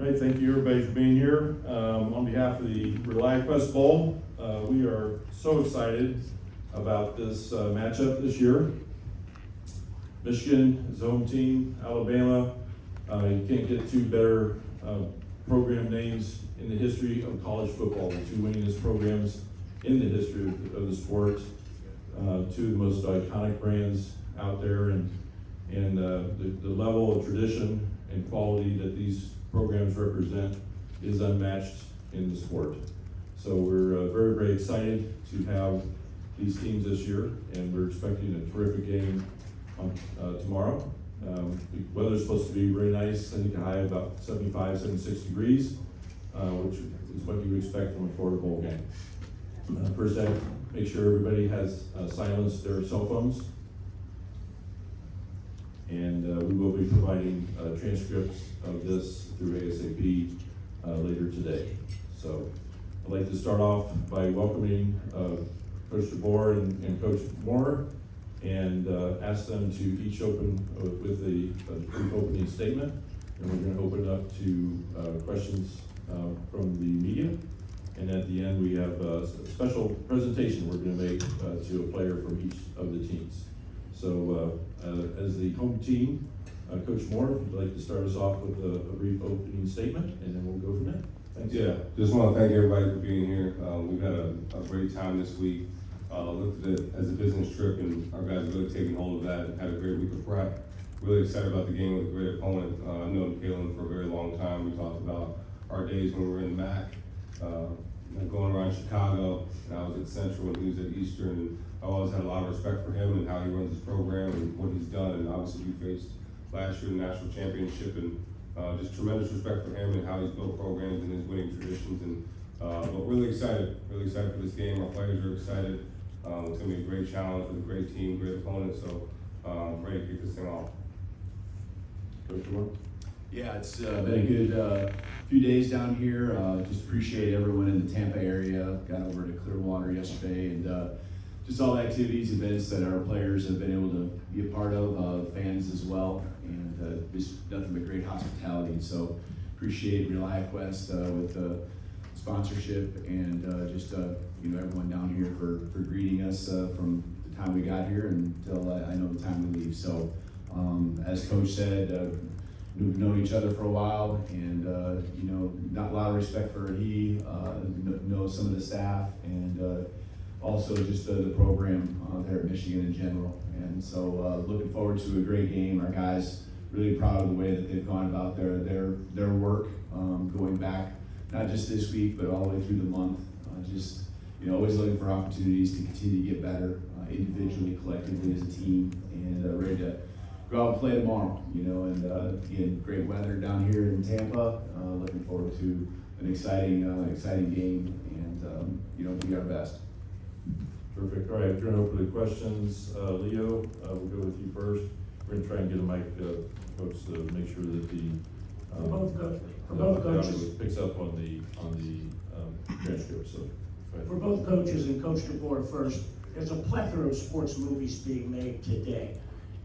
All right, thank you everybody for being here. On behalf of the ReliaQuest Bowl, we are so excited about this matchup this year. Michigan is the home team, Alabama. You can't get two better program names in the history of college football. The two winningest programs in the history of the sport. Two of the most iconic brands out there, and the level of tradition and quality that these programs represent is unmatched in the sport. So we're very, very excited to have these teams this year, and we're expecting a terrific game on tomorrow. The weather's supposed to be very nice. I think a high of about 75, 76 degrees, which is what you would expect from a Florida Bowl game. First, I have to make sure everybody has silenced their cell phones. And we will be providing transcripts of this through ASAP later today. So I'd like to start off by welcoming Coach DeBoer and Coach Moore, and ask them to each open with a brief opening statement. And we're going to open it up to questions from the media. And at the end, we have a special presentation we're going to make to a player from each of the teams. So as the home team, Coach Moore, if you'd like to start us off with a brief opening statement, and then we'll go from there. Thanks. Yeah, just want to thank everybody for being here. We've had a great time this week. Looked at it as a business trip, and our guys really taking hold of that and had a great week of prep. Really excited about the game with a great opponent. I've known Kalen for a very long time. We talked about our days when we were in the MAC, going around Chicago, and I was at Central and he was at Eastern. And I always had a lot of respect for him and how he runs his program and what he's done. And obviously we faced last year in the national championship, and just tremendous respect for him and how he's built programs and his winning traditions. And but really excited for this game. Our players are excited. It's gonna be a great challenge with a great team, great opponent. So ready to kick this thing off. Coach Moore? Yeah, it's been a good few days down here. Just appreciate everyone in the Tampa area. Got over to Clearwater yesterday, and just all the activities, events that our players have been able to be a part of, fans as well, and just nothing but great hospitality. So appreciate ReliaQuest with the sponsorship, and just everyone down here for greeting us from the time we got here until I know the time we leave. So as Coach said, we've known each other for a while, and not a lot of respect for knows some of the staff, and also just the program there at Michigan in general. And so looking forward to a great game. Our guys really proud of the way that they've gone about their work, going back not just this week but all the way through the month. Just always looking for opportunities to continue to get better individually, collectively as a team, and ready to go out and play tomorrow, and again, great weather down here in Tampa. Looking forward to an exciting game, and be our best. Terrific. All right, turn it over to questions. Leo, we'll go with you first. We're going to try and get a mic, folks, to make sure that the coaches. picks up on the transcript. So, For both coaches and Coach DeBoer first, there's a plethora of sports movies being made today.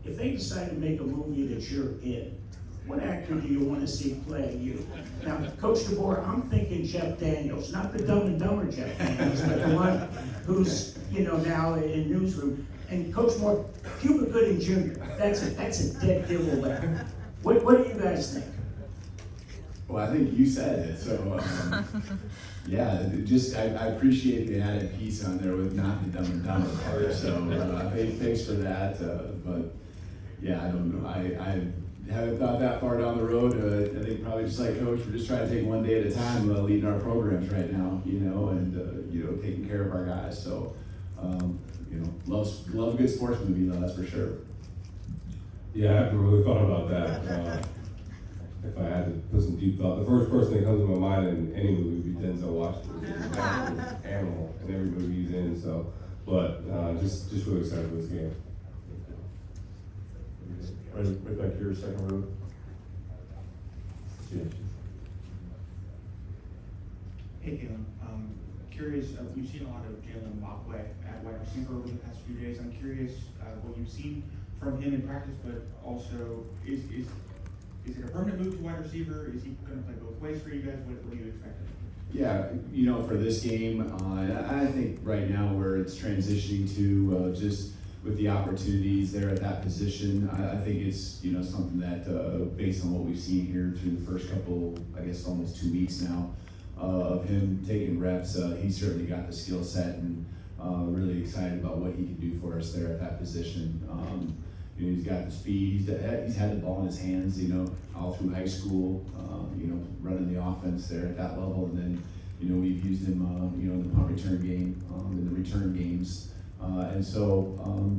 If they decide to make a movie that you're in, what actor do you want to see play you? Now, Coach DeBoer, I'm thinking Jeff Daniels, not the Dumb and Dumber Jeff Daniels, but the one who's now in Newsroom. And Coach Moore, Cuba Gooding Jr. That's a dead giveaway. What do you guys think? Well, I think you said it, so yeah, I appreciate the added piece on there with not the Dumb and Dumber part. So thanks for that. But yeah, I don't know. I haven't thought that far down the road. I think probably just like Coach, we're just trying to take one day at a time, leading our programs right now, and taking care of our guys. So love a good sports movie though, that's for sure. Yeah, I haven't really thought about that. If I had to put some deep thought, the first person that comes to my mind in any movie would be Denzel Washington. He's an animal in every movie he's in. So, but just really excited for this game. right back here, second row. Yeah. Hey, Kalen. Curious, we've seen a lot of Jalen Mokwe at wide receiver over the past few days. I'm curious what you've seen from him in practice, but also is is it a permanent move to wide receiver? Is he gonna play both ways for you guys? What do you expect? Yeah, for this game, I think right now where it's transitioning to just with the opportunities there at that position, I think it's, something that based on what we've seen here through the first couple, I guess almost 2 weeks now, of him taking reps, he certainly got the skill set and really excited about what he can do for us there at that position. He's got the speed, he's had the ball in his hands, all through high school, running the offense there at that level. And then, we've used him, in the punt return game, in the return games. And so,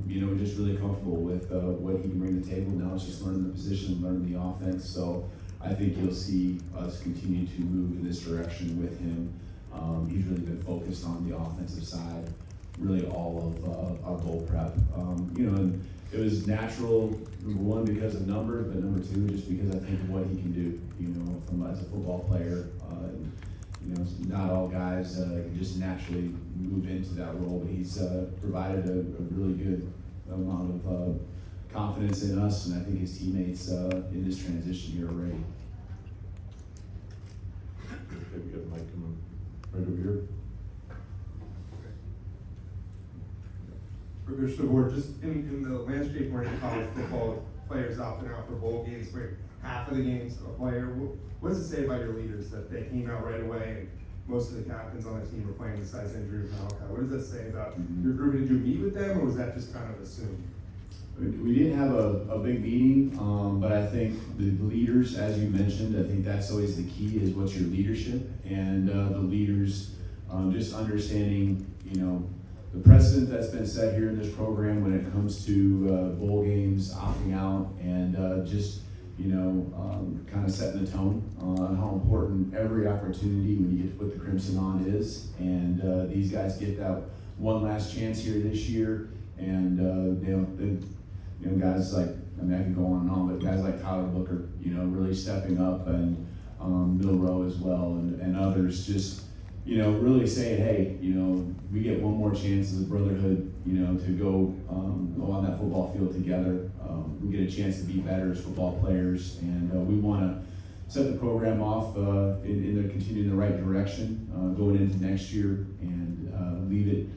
we're just really comfortable with what he can bring to the table. Now it's just learning the position, learning the offense. So I think you'll see us continue to move in this direction with him. He's really been focused on the offensive side, really all of our bowl prep. And it was natural, number one, because of numbers, but number two, just because I think of what he can do, from as a football player. Not all guys can just naturally move into that role, but he's provided a really good amount of confidence in us, and I think his teammates in this transition here already. Okay, we got a mic coming right over here. ReliaQuest Bowl, just in the landscape where in college football, players opting out for bowl games, where half of the games a player, what does it say about your leaders that they came out right away and most of the captains on the team were playing besides injury with Malachi? What does that say about your group? Did you meet with them, or was that just kind of assumed? We didn't have a big meeting, but I think the leaders, as you mentioned, I think that's always the key, is what's your leadership, and the leaders just understanding, the precedent that's been set here in this program when it comes to bowl games, opting out, and just kind of setting the tone on how important every opportunity when you get to put the Crimson on is. And these guys get that one last chance here this year, and guys like, I can go on and on, but guys like Tyler Booker, really stepping up, and Milrow as well, and others just, really saying, hey, we get one more chance as a brotherhood, to go on that football field together. We get a chance to be better as football players, and we want to set the program off continuing the right direction going into next year, and leave it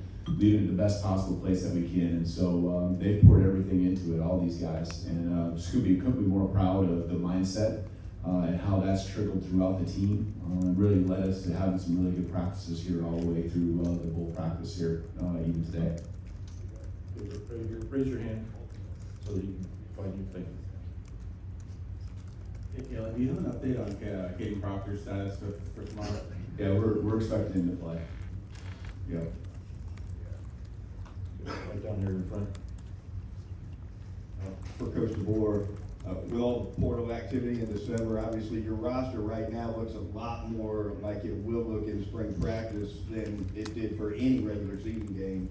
in the best possible place that we can. And so they've poured everything into it, all these guys, and just couldn't be more proud of the mindset and how that's trickled throughout the team. Really led us to having some really good practices here all the way through the bowl practice here, even today. Raise your hand so that you can find your thing. Hey, Kalen, do you have an update on Caden Proctor's status for tomorrow? Yeah, we're expecting him to play. Yeah. Right down here in front. For Coach DeBoer, with all the portal activity in December, obviously your roster right now looks a lot more like it will look in spring practice than it did for any regular season game.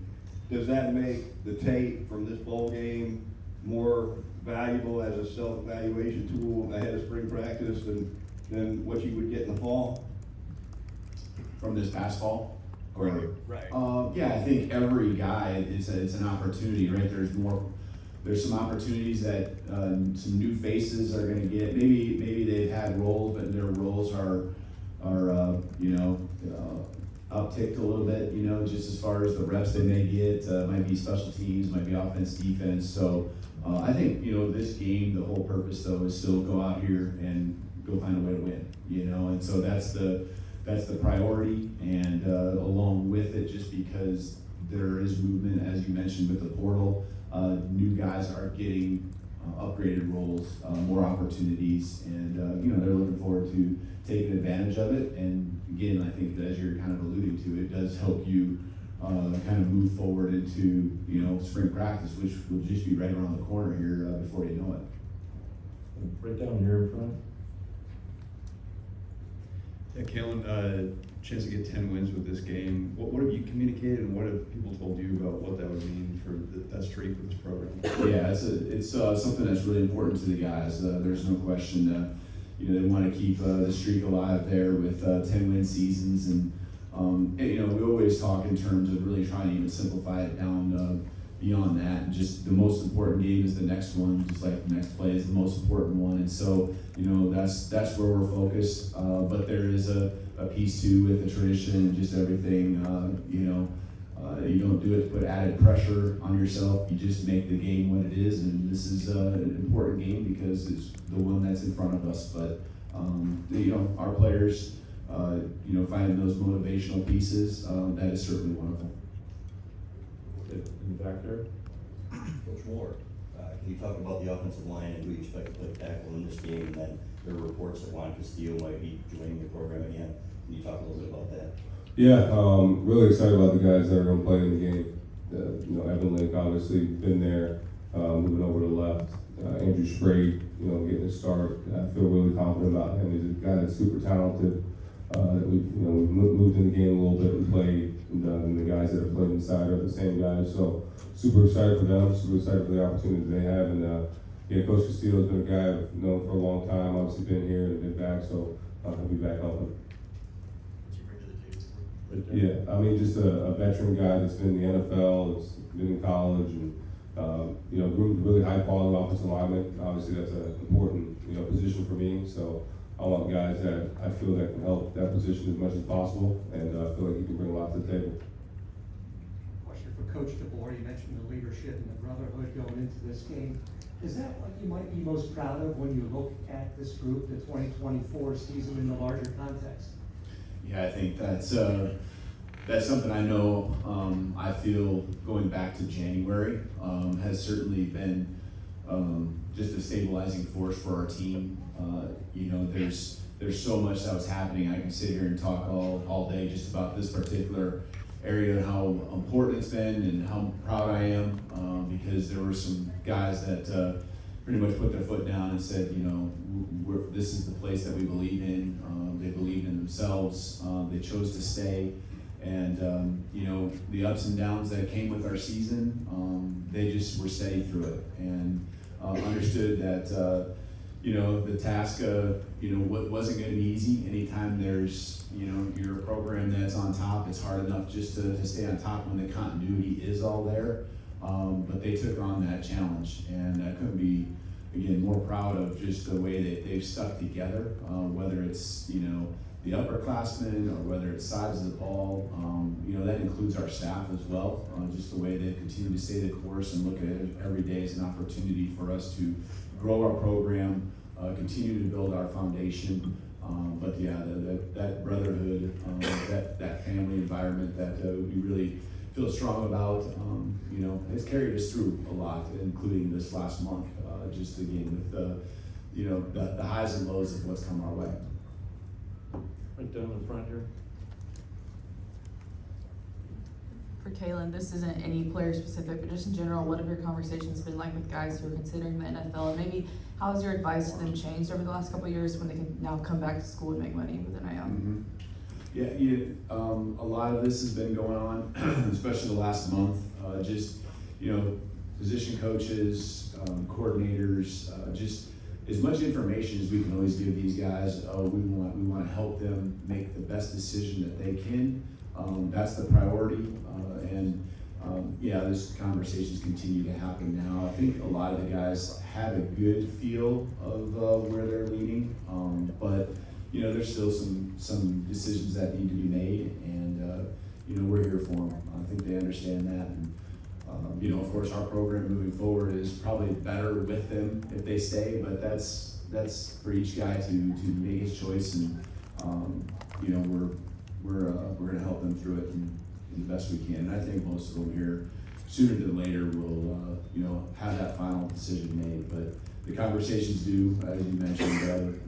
Does that make the tape from this bowl game more valuable as a self-evaluation tool ahead of spring practice than what you would get in the fall? From this past fall? Right. Yeah, I think every guy, it's an opportunity, right? There's some opportunities that some new faces are going to get. Maybe they've had roles, but their roles are upticked a little bit. Just as far as the reps they may get, might be special teams, might be offense, defense. So I think this game, the whole purpose though is still go out here and go find a way to win. And so that's the priority, and along with it, just because there is movement, as you mentioned, with the portal. New guys are getting upgraded roles, more opportunities, and they're looking forward to taking advantage of it. And again, I think that as you're kind of alluding to, it does help you kind of move forward into spring practice, which will just be right around the corner here before you know it. Right down here in front. Yeah, Kalen, chance to get 10 wins with this game. What have you communicated, and what have people told you about what that would mean for that streak with this program? Yeah, it's something that's really important to the guys. There's no question. They want to keep the streak alive there with 10-win seasons, and we always talk in terms of really trying to even simplify it down beyond that, and just the most important game is the next one, just like the next play is the most important one. And so, that's where we're focused. But there is a piece too with the tradition and just everything. You don't do it to put added pressure on yourself. You just make the game what it is, and this is an important game because it's the one that's in front of us. But our players, finding those motivational pieces, that is certainly one of them. In the back there? Coach Moore, can you talk about the offensive line and who you expect to play tackle in this game? And then there are reports that Juan Castillo might be joining the program again. Can you talk a little bit about that? Yeah, really excited about the guys that are going to play in the game. Evan Link obviously been there, moving over to the left. Andrew Spray, getting a start. I feel really confident about him. He's a guy that's super talented. We've moved in the game a little bit and played, and the guys that have played inside are the same guys. So super excited for them, super excited for the opportunity they have. And Coach Castillo's been a guy I've known for a long time, obviously been here and been back, so he'll be back helping. Yeah, I mean, just a veteran guy that's been in the NFL, that's been in college, and really high quality offensive lineman. Obviously, that's an important position for me. So I want guys that I feel that can help that position as much as possible, and I feel like he can bring a lot to the table. Question for Coach DeBoer. You mentioned the leadership and the brotherhood going into this game. Is that what you might be most proud of when you look at this group, the 2024 season in the larger context? Yeah, I think that's something I know. I feel going back to January has certainly been just a stabilizing force for our team. There's so much that was happening. I can sit here and talk all day just about this particular area and how important it's been and how proud I am because there were some guys that pretty much put their foot down and said, this is the place that we believe in. They believed in themselves. They chose to stay. And, the ups and downs that came with our season, they just were steady through it and understood that, the task, wasn't going to be easy. Anytime there's, you're a program that's on top, it's hard enough just to stay on top when the continuity is all there. But they took on that challenge, and I couldn't be, again, more proud of just the way that they've stuck together, whether it's, the upperclassmen or whether it's sides of the ball, that includes our staff as well. Just the way they continue to stay the course and look at it every day as an opportunity for us to grow our program, continue to build our foundation. But yeah, that brotherhood, that family environment that we really feel strong about, it's carried us through a lot, including this last month, just again with the highs and lows of what's come our way. Right down in the front here. For Kalen, this isn't any player specific, but just in general, what have your conversations been like with guys who are considering the NFL? And maybe how has your advice to them changed over the last couple of years when they can now come back to school and make money with an IO? Mm-hmm. Yeah, a lot of this has been going on, especially the last month. Position coaches, coordinators, just as much information as we can always give these guys. We want to help them make the best decision that they can. That's the priority, these conversations continue to happen now. I think a lot of the guys have a good feel of where they're leaning, but there's still some decisions that need to be made, and we're here for them. I think they understand that, and of course, our program moving forward is probably better with them if they stay, but that's for each guy to make his choice, and we're going to help them through it in the best we can. And I think most of them here, sooner than later, will have that final decision made. But the conversations do, as you mentioned,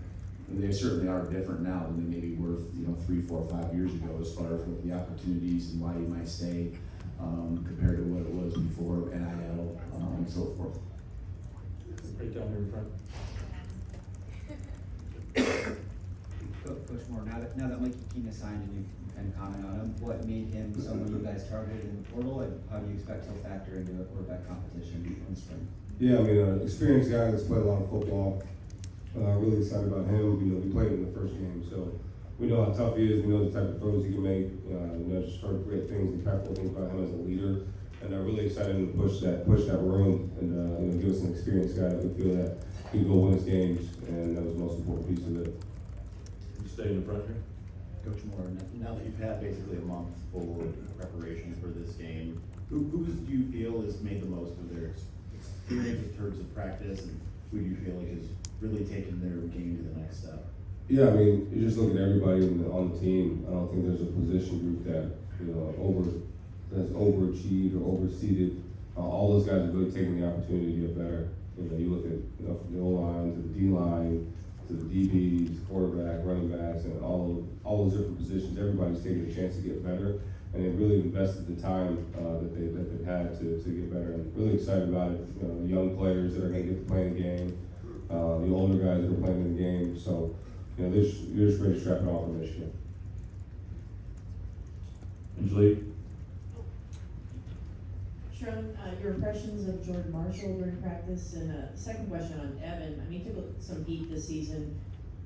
they certainly are different now than they maybe were 3, 4, 5 years ago as far as what the opportunities and why you might stay compared to what it was before NIL and so forth. Right down here in front. Coach Moore, now that Mikey Keene signed and you kind of comment on him, what made him someone you guys targeted in the portal, and how do you expect he'll factor into the quarterback competition in spring? Yeah, I mean, experienced guy that's played a lot of football. Really excited about him. We played him in the first game, so we know how tough he is. We know the type of throws he can make. Just heard great things, impactful things about him as a leader. and I'm really excited to push that room and you know, give us an experienced guy that we feel that can go win us games, and that was the most important piece of it. You stay in the front here. Coach Moore, now that you've had basically a month full of preparation for this game, who do you feel has made the most of their experience in terms of practice, and who do you feel like has really taken their game to the next step? Yeah, I mean, you just look at everybody on the team. I don't think there's a position group that that's overachieved or overseeded. All those guys have really taken the opportunity to get better. You know, you look at from the O-line to the D-line to the DBs, quarterback, running backs, and all those different positions. Everybody's taking a chance to get better, and they've really invested the time that they've had to get better. I'm really excited about it. You know, young players that are going to get to play in the game, the older guys that are playing in the game. So, you know, you're just ready to strap it off for Michigan. Angelique? Sherrone, your impressions of Jordan Marshall during practice, and second question on Evan. I mean, he took some heat this season.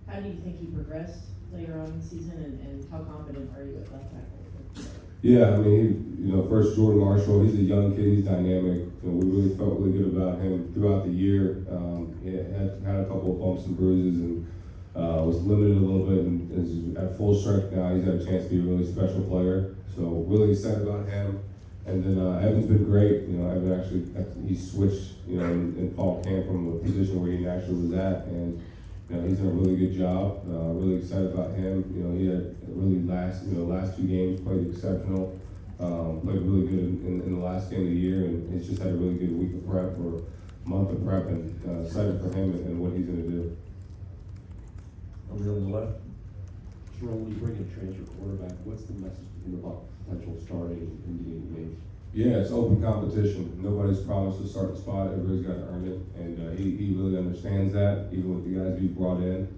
How do you think he progressed later on in the season, and how confident are you at left tackle? Yeah, I mean, you know, first Jordan Marshall, he's a young kid, he's dynamic. You know, we really felt really good about him throughout the year. He had a couple of bumps and bruises and was limited a little bit, and is at full strength now. He's got a chance to be a really special player. So really excited about him. And then Evan's been great. You know, Evan he switched, you know, in fall camp from a position where he naturally was at, and you know, he's done a really good job. Really excited about him. You know, he had really last 2 games played exceptional. Played really good in the last game of the year, and he's just had a really good week of prep or month of prep, and excited for him and what he's going to do. Over here on the left. Sherrone, when you bring in transfer quarterback, what's the message to him about potential starting and getting games? Yeah, it's open competition. Nobody's promised to start the spot. Everybody's got to earn it, and he really understands that, even with the guys we brought in.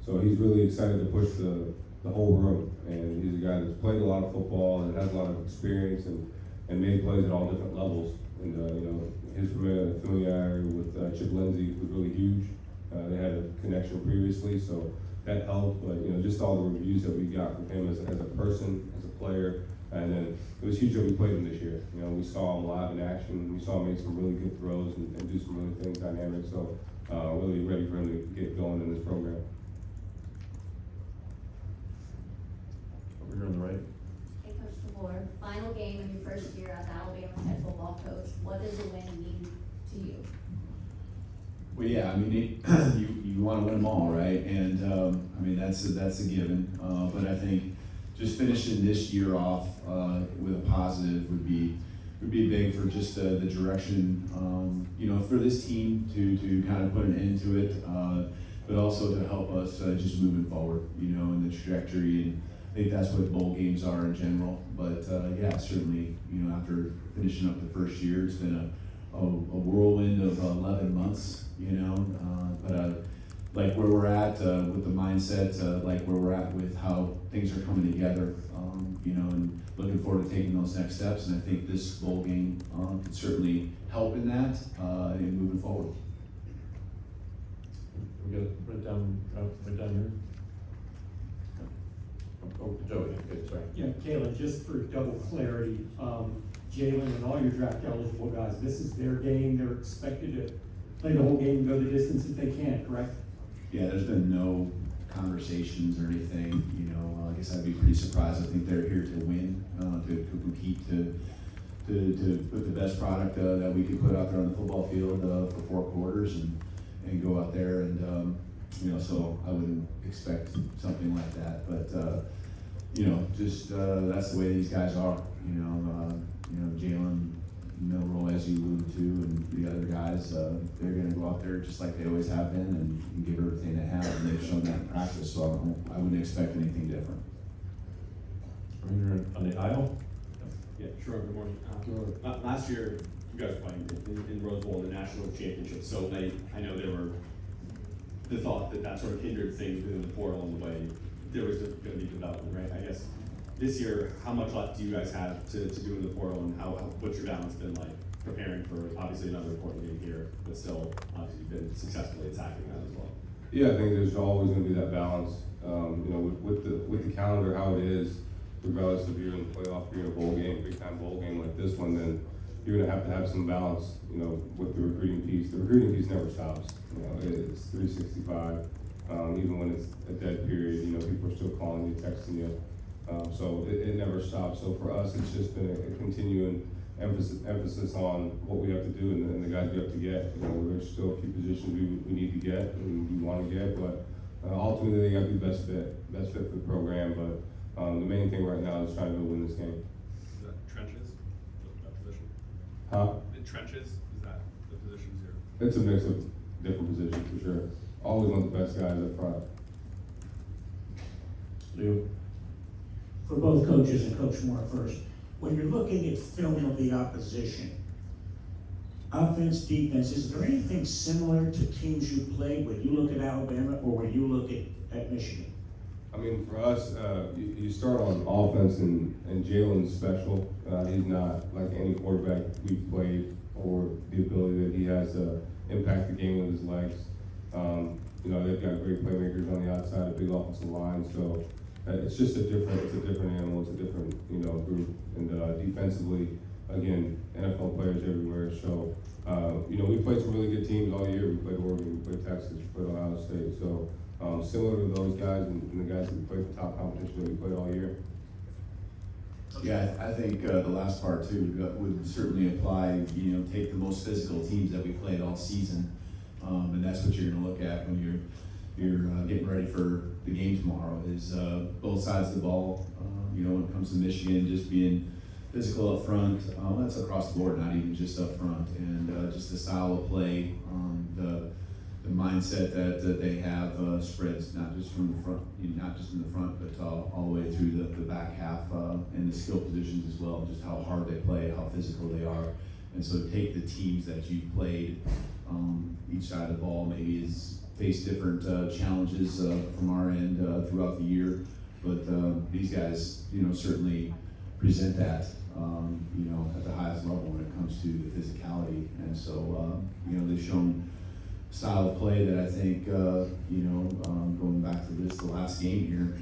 So he's really excited to push the whole room, and he's a guy that's played a lot of football and has a lot of experience and made plays at all different levels. And you know, his familiarity with Chip Lindsey was really huge. They had a connection previously, so that helped. But you know, just all the reviews that we got from him as a person, as a player. And then it was huge that we played him this year. You know, we saw him live in action. We saw him make some really good throws and do some really things dynamic. So really ready for him to get going in this program. Over here on the right. Hey, Coach DeBoer, final game in your first year as Alabama's head football coach. What does a win mean to you? Well, yeah, I mean, you want to win them all, right? And I mean, that's a given. But I think just finishing this year off with a positive would be big for just the direction, you know, for this team to kind of put an end to it, but also to help us just moving forward, you know, in the trajectory. And I think that's what bowl games are in general. But yeah, certainly, you know, after finishing up the first year, it's been a whirlwind of 11 months, you know, but like where we're at with the mindset, like where we're at with how things are coming together, you know, and looking forward to taking those next steps. And I think this bowl game can certainly help in that and moving forward. We got right down here. Oh, Joey. Okay, sorry. Yeah, Kalen, just for double clarity, Jalen and all your draft eligible guys, this is their game. They're expected to play the whole game and go the distance if they can, correct? Yeah, there's been no conversations or anything, you know. I guess I'd be pretty surprised. I think they're here to win, to compete, to put the best product that we could put out there on the football field for 4 quarters and go out there and, you know, so I wouldn't expect something like that. But, you know, just that's the way these guys are, you know, Jalen, Milroy, as you alluded to, and the other guys, they're going to go out there just like they always have been and give everything they have, and they've shown that in practice, so I wouldn't expect anything different. Right here on the aisle. Yeah, sure, good morning. Last year, you guys were playing in Rose Bowl, the national championship, so I know there were the thought that sort of hindered things within the portal and the way there was going to be development, right? I guess this year, how much left do you guys have to do in the portal, and what's your balance been like preparing for obviously another important game here, but still obviously been successfully attacking that as well? Yeah, I think there's always going to be that balance. You know, with the calendar how it is, regardless if you're in the playoff, you're in a bowl game, big time bowl game like this one, then you're gonna have to have some balance, you know, with the recruiting piece. The recruiting piece never stops. You know, it's 365. Even when it's a dead period, you know, people are still calling you, texting you. So it never stops. So for us, it's just been a continuing emphasis on what we have to do and the guys we have to get. You know, there's still a few positions we need to get and we want to get, but ultimately they got to be best fit for the program. But the main thing right now is trying to win this game. Is that trenches, that position? Huh? The trenches, is that the positions here? It's a mix of different positions for sure. Always want the best guys up front. Leo? For both coaches and Coach Moore first, when you're looking at film of the opposition, offense, defense, is there anything similar to teams you played when you look at Alabama or when you look at Michigan? I mean, for us, you start on offense, and Jalen's special. He's not like any quarterback we've played, or the ability that he has to impact the game with his legs. You know, they've got great playmakers on the outside, a big offensive line, so it's just a different animal, it's a different, you know, group. And defensively, again, NFL players everywhere. So, you know, we played some really good teams all year. We played Oregon, we played Texas, we played Ohio State. So, similar to those guys and the guys that played the top competition that we played all year. Yeah, I think the last part too would certainly apply. You know, take the most physical teams that we played all season, and that's what you're going to look at when you're getting ready for the game tomorrow. Is both sides of the ball. You know, when it comes to Michigan, just being physical up front. That's across the board, not even just up front, and just the style of play, the mindset that they have spreads not just from the front, not just in the front, but all the way through the back half and the skill positions as well. Just how hard they play, how physical they are, and so take the teams that you've played. Each side of the ball maybe has faced different challenges from our end throughout the year, but these guys, you know, certainly present that. You know, at the highest level when it comes to the physicality, and so you know, they've shown style of play that I think, you know, going back to the last game here,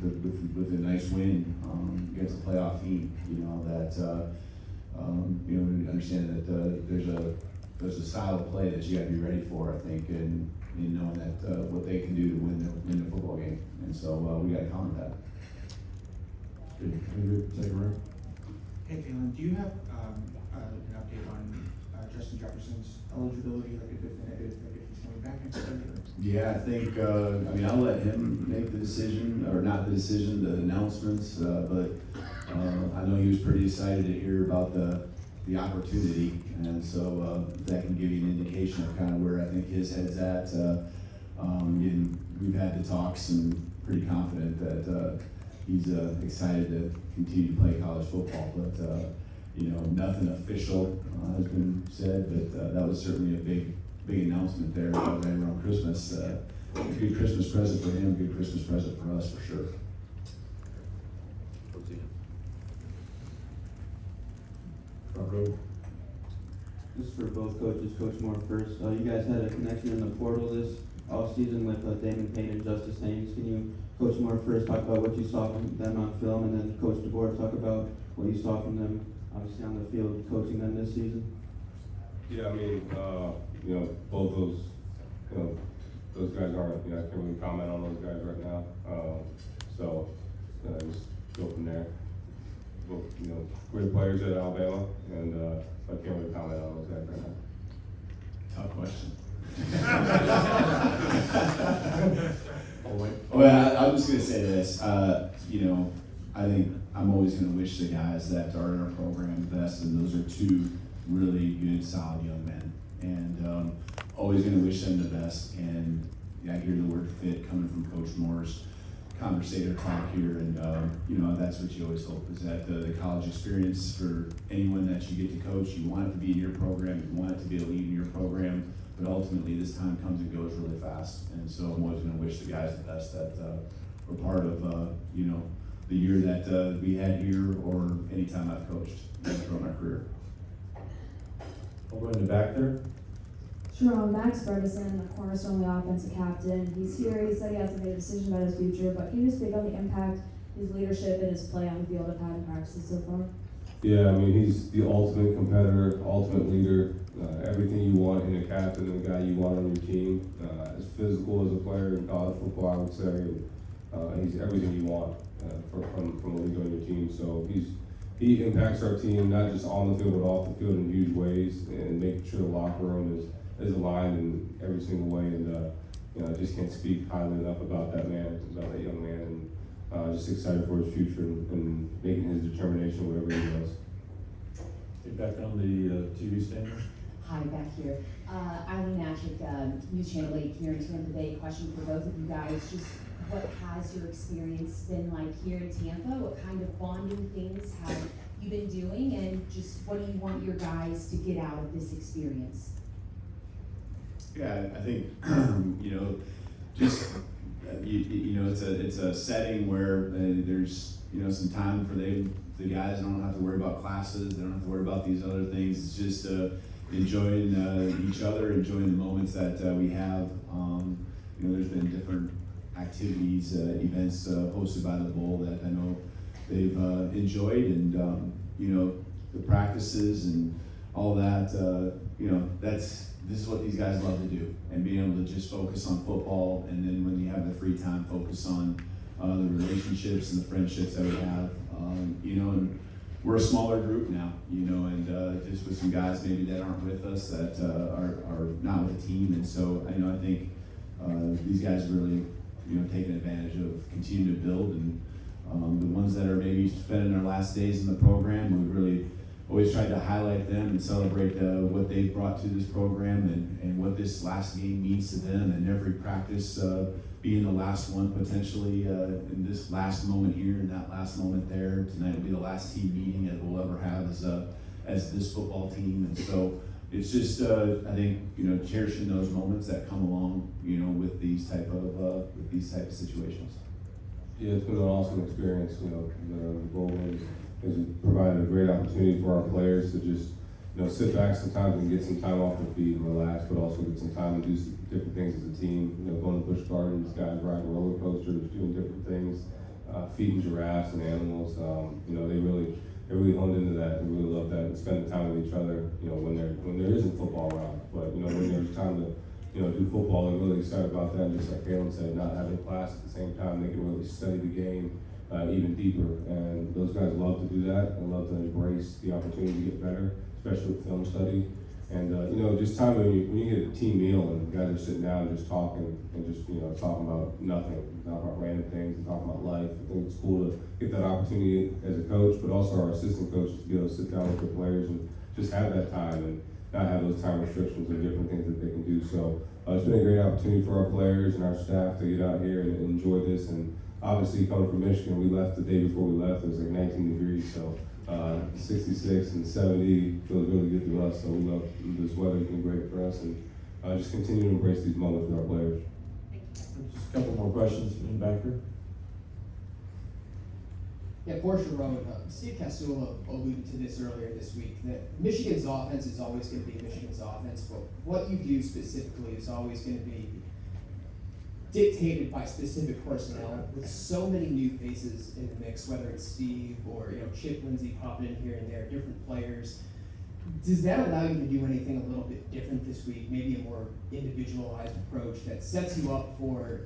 with a nice win against a playoff team, you know, that, you know, understand that there's a style of play that you got to be ready for, I think, and knowing that what they can do to win the football game, and so we got to count that. Take a round. Hey, Kalen, do you have an update on Justin Jefferson's eligibility, like if he's coming back next year? Yeah, I think, I mean, I'll let him make the decision, or not the decision, the announcements, but I know he was pretty excited to hear about the opportunity, and so that can give you an indication of kind of where I think his head's at. And we've had the talks and pretty confident that he's excited to continue to play college football, but you know, nothing official has been said, but that was certainly a big announcement there right around Christmas. A good Christmas present for him, good Christmas present for us for sure. Front row. This is for both coaches. Coach Moore first. You guys had a connection in the portal this offseason with Damon Payne and Justice Haynes. Can you, Coach Moore first, talk about what you saw from them on film, and then Coach DeBoer talk about what you saw from them, obviously on the field, coaching them this season? Yeah, I mean, you know, both those, you know, those guys aren't, you know, I can't really comment on those guys right now. So just go from there. Both, you know, great players at Alabama, and I can't really comment on those guys right now. Tough question. Oh, well, I'm just gonna say this. You know, I think I'm always gonna wish the guys that are in our program the best, and those are two really good, solid young men. And always gonna wish them the best. And I hear the word fit coming from Coach Moore's conversator talk here, and you know, that's what you always hope, is that the college experience for anyone that you get to coach, you want it to be in your program, you want it to be a lead in your program, but ultimately this time comes and goes really fast. And so I'm always going to wish the guys the best that were part of you know, the year that we had here, or any time I've coached throughout my career. I'll go in the back there. Sherrone, Max Ferguson, the cornerstone offensive captain. He's here. He said he hasn't made a decision about his future, but can you speak on the impact his leadership and his play on the field have had in practices so far? Yeah, I mean, he's the ultimate competitor, ultimate leader, everything you want in a captain and a guy you want on your team. As physical as a player in college football, I would say. He's everything you want from a leader on your team. So he impacts our team, not just on the field, but off the field in huge ways, and making sure the locker room is aligned in every single way. And I just can't speak highly enough about that man, about that young man, and just excited for his future and making his determination whatever he does. Get back on the TV stand. Hi, back here. Eileen Natchick, News Channel 8 here in Tampa Bay. Question for both of you guys. Just what has your experience been like here in Tampa? What kind of bonding things have you been doing? And just what do you want your guys to get out of this experience? Yeah, I think, just, it's a setting where there's, some time for the guys. They don't have to worry about classes. They don't have to worry about these other things. It's just enjoying each other, enjoying the moments that we have. There's been different activities, events hosted by the Bowl that I know they've enjoyed, and the practices and all that. This is what these guys love to do, and being able to just focus on football, and then when you have the free time, focus on the relationships and the friendships that we have. And we're a smaller group now, and just with some guys maybe that aren't with us, that are not with the team, and so I think these guys really taking advantage of continuing to build, and the ones that are maybe spending their last days in the program, we really always tried to highlight them and celebrate what they've brought to this program, and what this last game means to them, and every practice being the last one potentially in this last moment here and that last moment there. Tonight will be the last team meeting that we'll ever have as this football team, and so it's just I think cherishing those moments that come along with these type of situations. Yeah, it's been an awesome experience. The Bowl has provided a great opportunity for our players to just sit back sometimes and get some time off their feet and relax, but also get some time to do some different things as a team. Going to Busch Gardens, guys riding roller coasters, doing different things, feeding giraffes and animals. They really honed into that and really love that, and spending time with each other. When there isn't football around, but when there's time to do football, they're really excited about that. And just like Kalen said, not having class at the same time, they can really study the game even deeper. And those guys love to do that and love to embrace the opportunity to get better, especially with film study. And just time when you get a team meal and the guys are sitting down and just talking and just talking about nothing, talking about random things and talking about life. I think it's cool to get that opportunity as a coach, but also our assistant coaches to be able to sit down with the players and just have that time and not have those time restrictions and different things that they can do. So it's been a great opportunity for our players and our staff to get out here and enjoy this. And obviously coming from Michigan, we left the day before we left. It was like 19 degrees, so 66 and 70 feels really good to us. So we love this weather. It's been great for us, and just continue to embrace these moments with our players. Just a couple more questions from the back here. Yeah, for Sherrone, Steve Casula alluded to this earlier this week, that Michigan's offense is always going to be Michigan's offense, but what you do specifically is always going to be dictated by specific personnel. With so many new faces in the mix, whether it's Steve or Chip Lindsey popping in here and there, different players, does that allow you to do anything a little bit different this week? Maybe a more individualized approach that sets you up for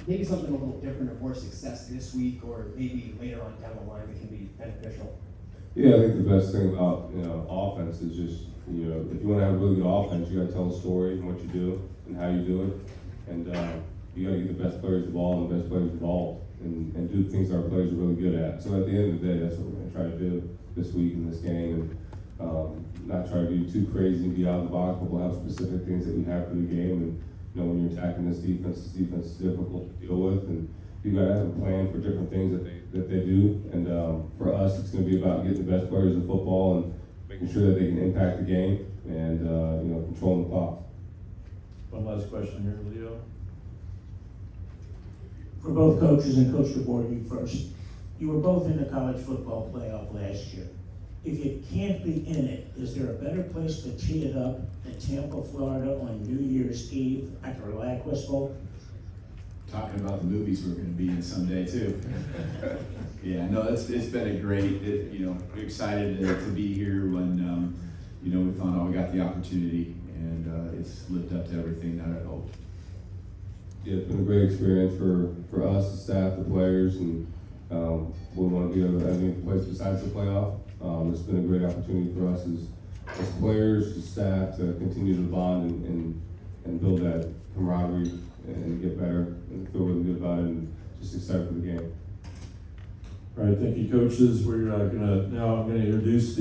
maybe something a little different or more success this week, or maybe later on down the line that can be beneficial? Yeah, I think the best thing about offense is just if you want to have a really good offense, you got to tell a story and what you do and how you do it, and you got to get the best players the ball and the best players involved, and do things our players are really good at. So at the end of the day, that's what we're going to try to do this week in this game, and not try to be too crazy and be out of the box, but we'll have specific things that we have for the game. And when you're attacking this defense is difficult to deal with, and you got to have a plan for different things that they do. And for us, it's going to be about getting the best players in football and making sure that they can impact the game and controlling the clock. One last question here, Leo. For both coaches, and Coach DeBoer, you first. You were both in the college football playoff last year. If you can't be in it, is there a better place to tee it up than Tampa, Florida on New Year's Eve at the ReliaQuest Bowl? talking about the movies we're gonna be in someday too. Yeah, no, it's been a great, excited to be here when, we found out we got the opportunity, and it's lived up to everything that I hoped. Yeah, it's been a great experience for us, the staff, the players, and we want to be able to have any place besides the playoff. It's been a great opportunity for us as players, the staff, to continue to bond and build that camaraderie and get better and feel really good about it and just excited for the game. All right, thank you, coaches. I'm gonna introduce